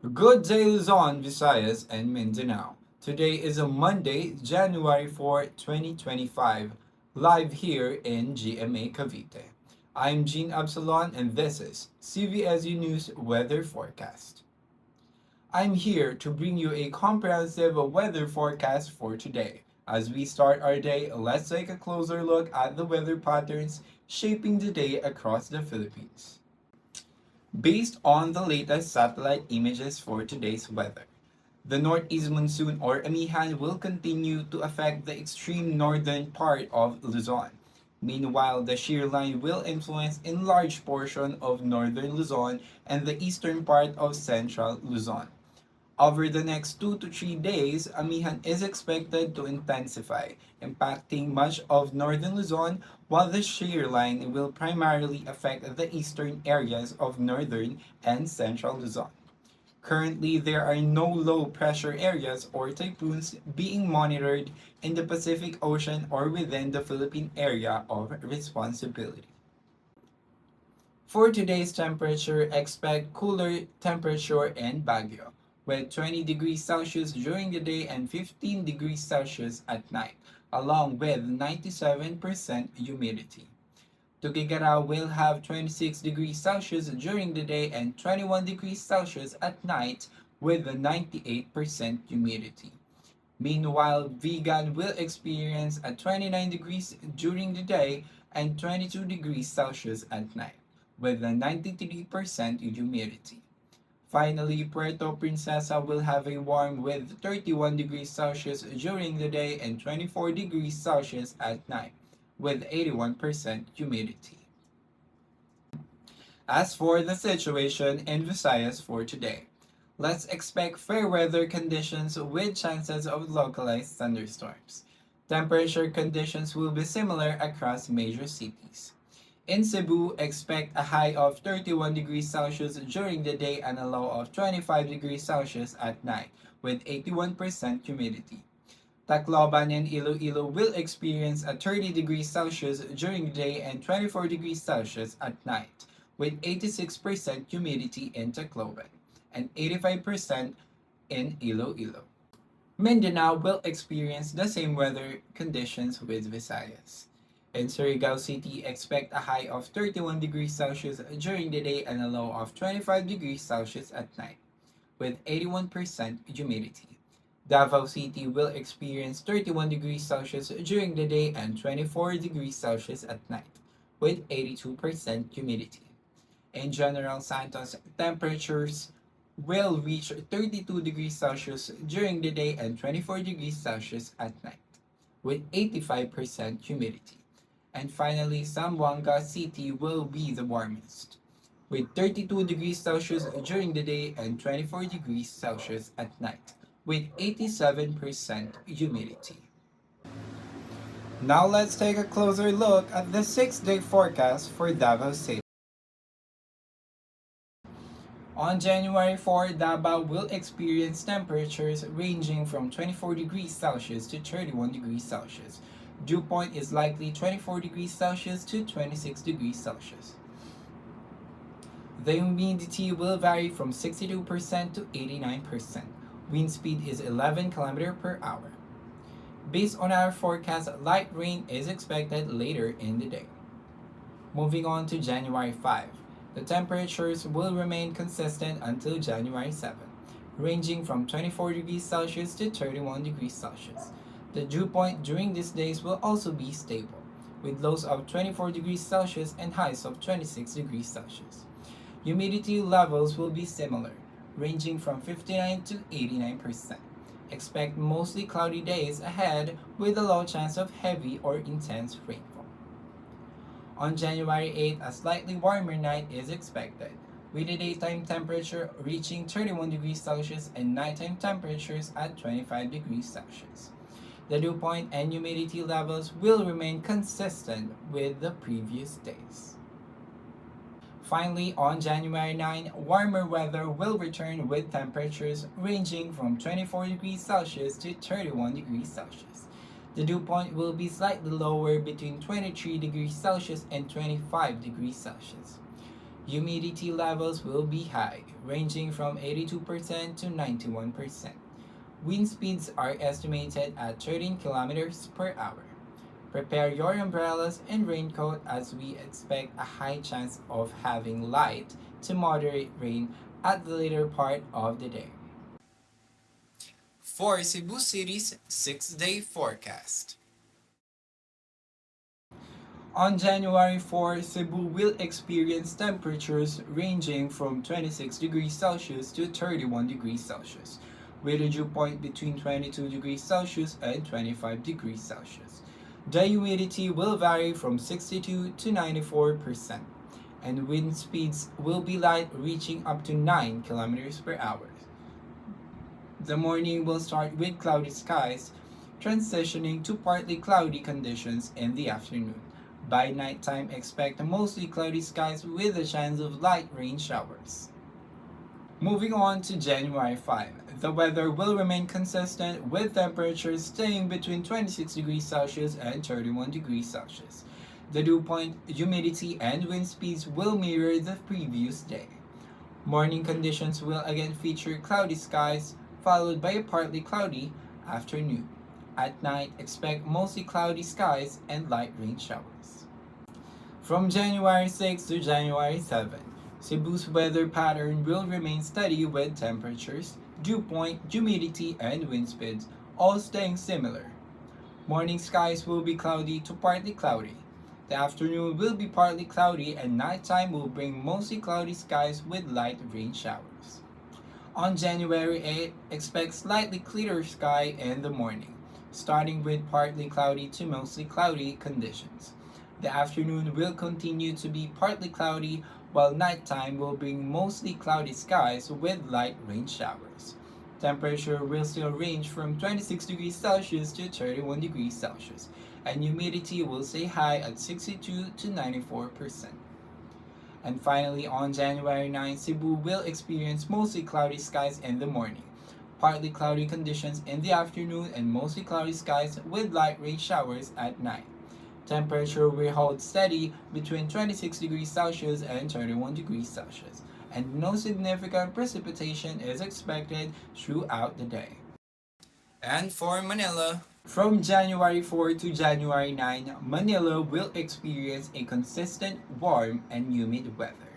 Good day, Luzon, Visayas, and Mindanao. Today is a Monday, January 4, 2025, live here in GMA Cavite. I'm Gene Absalon, and this is CVSU News Weather Forecast. I'm here to bring you a comprehensive weather forecast for today. As we start our day, let's take a closer look at the weather patterns shaping the day across the Philippines. Based on the latest satellite images for today's weather, the northeast monsoon or amihan will continue to affect the extreme northern part of Luzon. Meanwhile, the shear line will influence in large portion of northern Luzon and the eastern part of central Luzon. Over the next 2 to 3 days, amihan is expected to intensify, impacting much of northern Luzon, while the shear line will primarily affect the eastern areas of northern and central Luzon. Currently, there are no low pressure areas or typhoons being monitored in the Pacific Ocean or within the Philippine area of responsibility. For today's temperature, expect cooler temperature in Baguio, with 20 degrees Celsius during the day and 15 degrees Celsius at night, along with 97% humidity. Tuguegarao will have 26 degrees Celsius during the day and 21 degrees Celsius at night, with 98% humidity. Meanwhile, Vegan will experience a 29 degrees during the day and 22 degrees Celsius at night, with a 93% humidity. Finally, Puerto Princesa will have a warm with 31 degrees Celsius during the day and 24 degrees Celsius at night, with 81% humidity. As for the situation in Visayas for today, let's expect fair weather conditions with chances of localized thunderstorms. Temperature conditions will be similar across major cities. In Cebu, expect a high of 31 degrees Celsius during the day and a low of 25 degrees Celsius at night, with 81% humidity. Tacloban and Iloilo will experience a 30 degrees Celsius during the day and 24 degrees Celsius at night, with 86% humidity in Tacloban and 85% in Iloilo. Mindanao will experience the same weather conditions with Visayas. In Surigao City, expect a high of 31 degrees Celsius during the day and a low of 25 degrees Celsius at night, with 81% humidity. Davao City will experience 31 degrees Celsius during the day and 24 degrees Celsius at night, with 82% humidity. In General Santos, temperatures will reach 32 degrees Celsius during the day and 24 degrees Celsius at night, with 85% humidity. And finally, Zamboanga City will be the warmest, with 32 degrees Celsius during the day and 24 degrees Celsius at night, with 87% humidity. Now let's take a closer look at the 6-day forecast for Davao City. On January 4, Davao will experience temperatures ranging from 24 degrees Celsius to 31 degrees Celsius. Dew point is likely 24 degrees Celsius to 26 degrees Celsius. The humidity will vary from 62% to 89%. Wind speed is 11 km per hour. Based on our forecast, light rain is expected later in the day. Moving on to January 5. The temperatures will remain consistent until January 7, ranging from 24 degrees Celsius to 31 degrees Celsius. The dew point during these days will also be stable, with lows of 24 degrees Celsius and highs of 26 degrees Celsius. Humidity levels will be similar, ranging from 59 to 89%. Expect mostly cloudy days ahead with a low chance of heavy or intense rainfall. On January 8, a slightly warmer night is expected, with the daytime temperature reaching 31 degrees Celsius and nighttime temperatures at 25 degrees Celsius. The dew point and humidity levels will remain consistent with the previous days. Finally, on January 9, warmer weather will return with temperatures ranging from 24 degrees Celsius to 31 degrees Celsius. The dew point will be slightly lower between 23 degrees Celsius and 25 degrees Celsius. Humidity levels will be high, ranging from 82% to 91%. Wind speeds are estimated at 13 kilometers per hour. Prepare your umbrellas and raincoat as we expect a high chance of having light to moderate rain at the later part of the day. For Cebu City's 6-day forecast. On January 4, Cebu will experience temperatures ranging from 26 degrees Celsius to 31 degrees Celsius, with a dew point between 22 degrees Celsius and 25 degrees Celsius. The humidity will vary from 62 to 94%, and wind speeds will be light, reaching up to 9 kilometers per hour. The morning will start with cloudy skies, transitioning to partly cloudy conditions in the afternoon. By nighttime, expect mostly cloudy skies with a chance of light rain showers. Moving on to January 5, the weather will remain consistent with temperatures staying between 26 degrees Celsius and 31 degrees Celsius. The dew point, humidity, and wind speeds will mirror the previous day. Morning conditions will again feature cloudy skies, followed by a partly cloudy afternoon. At night, expect mostly cloudy skies and light rain showers. From January 6 to January 7, Cebu's weather pattern will remain steady with temperatures, dew point, humidity, and wind speeds all staying similar. Morning skies will be cloudy to partly cloudy. The afternoon will be partly cloudy and nighttime will bring mostly cloudy skies with light rain showers. On January 8, expect slightly clearer sky in the morning, starting with partly cloudy to mostly cloudy conditions. The afternoon will continue to be partly cloudy, while nighttime will bring mostly cloudy skies with light rain showers. Temperature will still range from 26 degrees Celsius to 31 degrees Celsius, and humidity will stay high at 62 to 94%. And finally, on January 9, Cebu will experience mostly cloudy skies in the morning, partly cloudy conditions in the afternoon, and mostly cloudy skies with light rain showers at night. Temperature will hold steady between 26 degrees Celsius and 31 degrees Celsius, and no significant precipitation is expected throughout the day. And for Manila, from January 4 to January 9, Manila will experience a consistent warm and humid weather,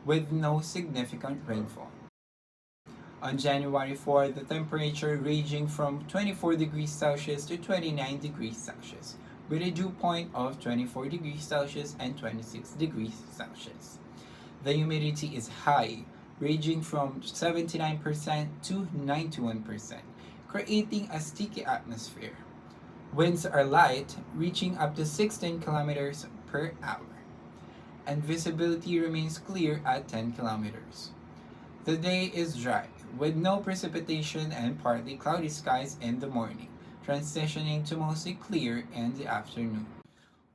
with no significant rainfall. On January 4, the temperature ranging from 24 degrees Celsius to 29 degrees Celsius, with a dew point of 24 degrees Celsius and 26 degrees Celsius. The humidity is high, ranging from 79% to 91%, creating a sticky atmosphere. Winds are light, reaching up to 16 kilometers per hour, and visibility remains clear at 10 kilometers. The day is dry, with no precipitation and partly cloudy skies in the morning, transitioning to mostly clear in the afternoon.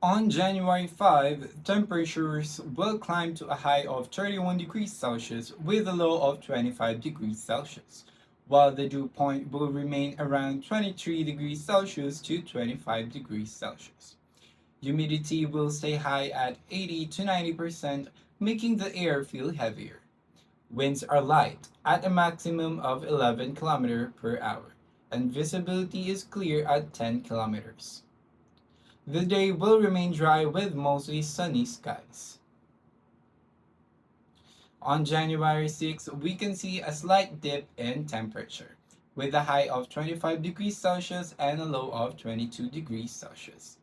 On January 5, temperatures will climb to a high of 31 degrees Celsius with a low of 25 degrees Celsius, while the dew point will remain around 23 degrees Celsius to 25 degrees Celsius. Humidity will stay high at 80 to 90%, making the air feel heavier. Winds are light at a maximum of 11 km per hour, and visibility is clear at 10 kilometers. The day will remain dry with mostly sunny skies. On January 6, we can see a slight dip in temperature, with a high of 25 degrees Celsius and a low of 22 degrees Celsius.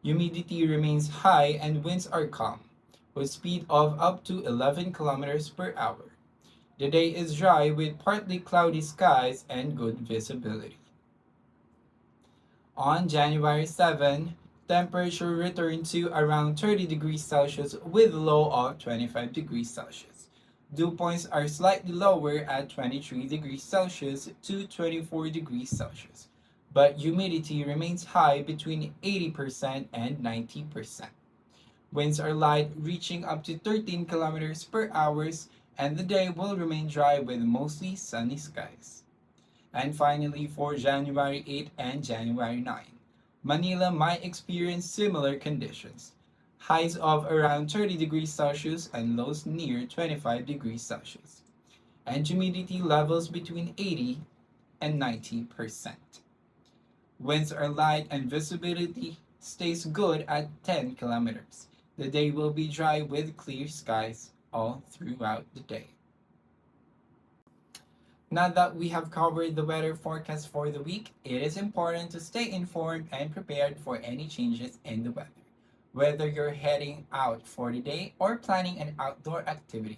Humidity remains high and winds are calm, with speed of up to 11 kilometers per hour. The day is dry with partly cloudy skies and good visibility. On January 7, temperature returned to around 30 degrees Celsius with a low of 25 degrees Celsius. Dew points are slightly lower at 23 degrees Celsius to 24 degrees Celsius, but humidity remains high between 80% and 90%. Winds are light, reaching up to 13 kilometers per hour, and the day will remain dry with mostly sunny skies. And finally, for January 8 and January 9, Manila might experience similar conditions. highs of around 30 degrees Celsius and lows near 25 degrees Celsius, and humidity levels between 80 and 90%. Winds are light and visibility stays good at 10 kilometers. The day will be dry with clear skies all throughout the day. Now that we have covered the weather forecast for the week, it is important to stay informed and prepared for any changes in the weather. Whether you're heading out for the day or planning an outdoor activity,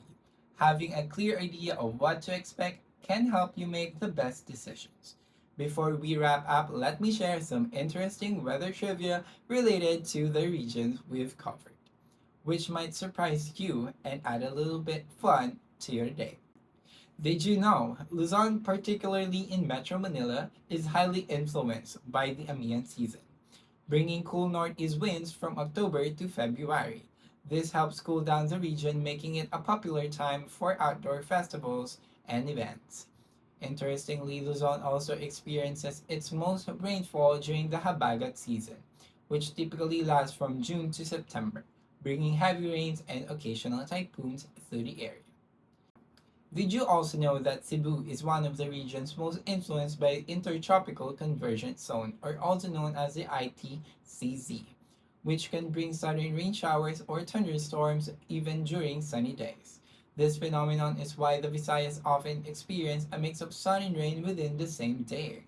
having a clear idea of what to expect can help you make the best decisions. Before we wrap up, let me share some interesting weather trivia related to the regions we've covered, which might surprise you and add a little bit fun to your day. Did you know Luzon, particularly in Metro Manila, is highly influenced by the Amihan season, bringing cool northeast winds from October to February. This helps cool down the region, making it a popular time for outdoor festivals and events. Interestingly, Luzon also experiences its most rainfall during the Habagat season, which typically lasts from June to September, bringing heavy rains and occasional typhoons through the area. Did you also know that Cebu is one of the regions most influenced by Intertropical Convergence Zone, or also known as the ITCZ, which can bring sudden rain showers or thunderstorms even during sunny days? This phenomenon is why the Visayas often experience a mix of sun and rain within the same day.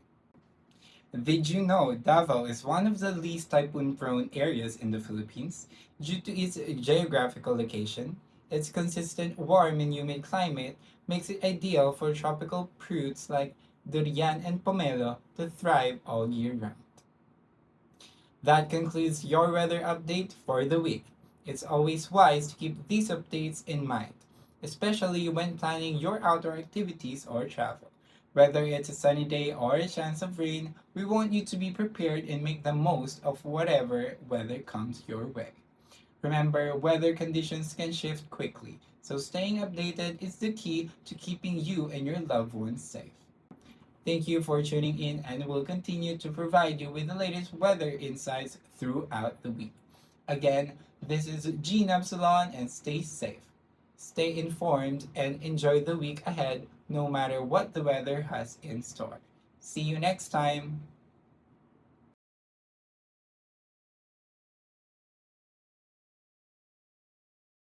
Did you know Davao is one of the least typhoon prone areas in the Philippines due to its geographical location? Its consistent warm and humid climate makes it ideal for tropical fruits like durian and pomelo to thrive all year round. That concludes your weather update for the week. It's always wise to keep these updates in mind, especially when planning your outdoor activities or travel. Whether it's a sunny day or a chance of rain, we want you to be prepared and make the most of whatever weather comes your way. Remember, weather conditions can shift quickly, so staying updated is the key to keeping you and your loved ones safe. Thank you for tuning in, and we'll continue to provide you with the latest weather insights throughout the week. Again, this is Gene Absalon, and stay safe. Stay informed and enjoy the week ahead, no matter what the weather has in store. See you next time.